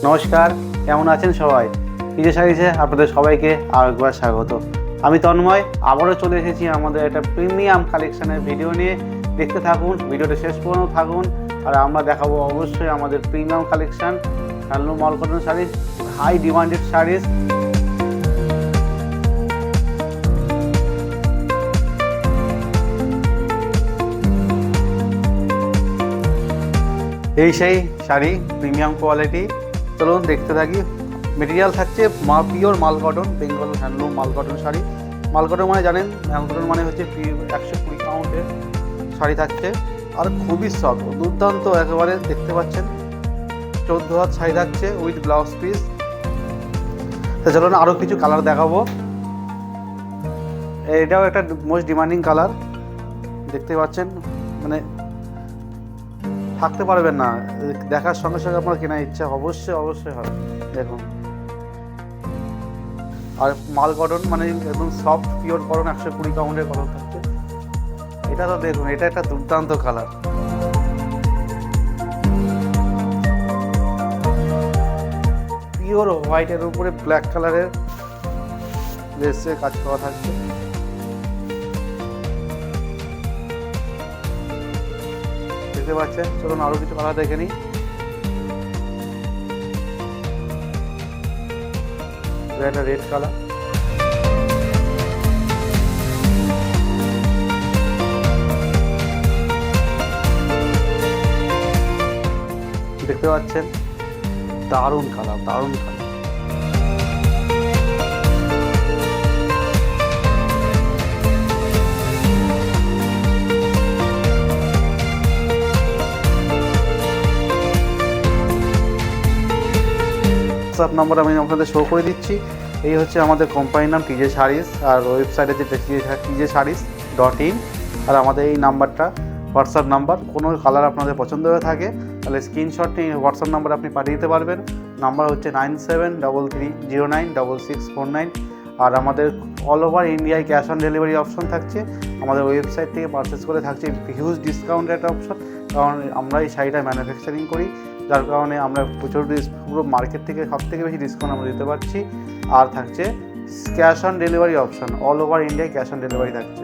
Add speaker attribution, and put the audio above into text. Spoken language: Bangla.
Speaker 1: নমস্কার, কেমন আছেন সবাই? টিজে শাড়িজে আপনাদের সবাইকে আরেকবার স্বাগত। আমি তন্ময়, আবারও চলে এসেছি আমাদের একটা প্রিমিয়াম কালেকশানের ভিডিও নিয়ে। দেখতে থাকুন, ভিডিওটা শেষ পর্যন্ত থাকুন। আর আমরা দেখাবো অবশ্যই আমাদের প্রিমিয়াম কালেকশান, হ্যান্ডলুম মল cotton saris, high demanded saris. এই সেই শাড়ি, প্রিমিয়াম কোয়ালিটি। চলুন দেখতে থাকি। মেটেরিয়াল থাকছে পিওর মাল কটন, বেঙ্গল হ্যান্ডলুম মাল কটন শাড়ি। মাল কটন মানে জানেন, মাল কটন মানে হচ্ছে 120 কাউন্টের শাড়ি থাকছে। আর খুবই সফট, দুর্দান্ত একেবারে। দেখতে পাচ্ছেন 14 হাত শাড়ি থাকছে উইথ ব্লাউজ পিস। তো চলুন আরও কিছু কালার দেখাবো। এটাও একটা মোস্ট ডিমান্ডিং কালার, দেখতে পাচ্ছেন। মানে থাকতে পারবেন না, দেখার সঙ্গে সঙ্গে আপনার কেনার ইচ্ছা অবশ্যই হয়। দেখুন, আর মাল কটন মানে একদম সফট পিওর কটন, 120 কাউন্টের কটন থাকছে। এটা তো দেখুন, এটা একটা দুর্দান্ত কালার। পিওর হোয়াইটের উপরে ব্ল্যাক কালারের লেসে কাজ করা থাকছে। দেখতে পাচ্ছেন। চলুন আরো কিছু কালার দেখে নিই। এটা রেড কালার, দেখতে পাচ্ছেন। দারুণ কালার, দারুণ কালার। হোয়াটসঅ্যাপ নাম্বার আমি আপনাদের শো করে দিচ্ছি। এই হচ্ছে আমাদের কোম্পানির নাম টিজে শাড়িজ, আর ওয়েবসাইটে যে টিজে শাড়িজ.in। আর আমাদের এই নাম্বারটা হোয়াটসঅ্যাপ নাম্বার। কোনো কালার আপনাদের পছন্দ হয়ে থাকে তাহলে স্ক্রিনশট নিয়ে হোয়াটসঅ্যাপ নাম্বার আপনি পাঠিয়ে দিতে পারবেন। নাম্বার হচ্ছে 9733096649। আর আমাদের অল ওভার ইন্ডিয়ায় ক্যাশ অন ডেলিভারি অপশন থাকছে। আমাদের ওয়েবসাইট থেকে পারচেস করে থাকছে হিউজ ডিসকাউন্টের একটা অপশন, কারণ আমরা এই শাড়িটা ম্যানুফ্যাকচারিং করি, যার কারণে আমরা প্রচুর পুরো মার্কেট থেকে সবথেকে বেশি ডিসকাউন্ট আমরা দিতে পারছি। আর থাকছে cash on delivery option, all over ইন্ডিয়ায় ক্যাশ অন ডেলিভারি থাকছে।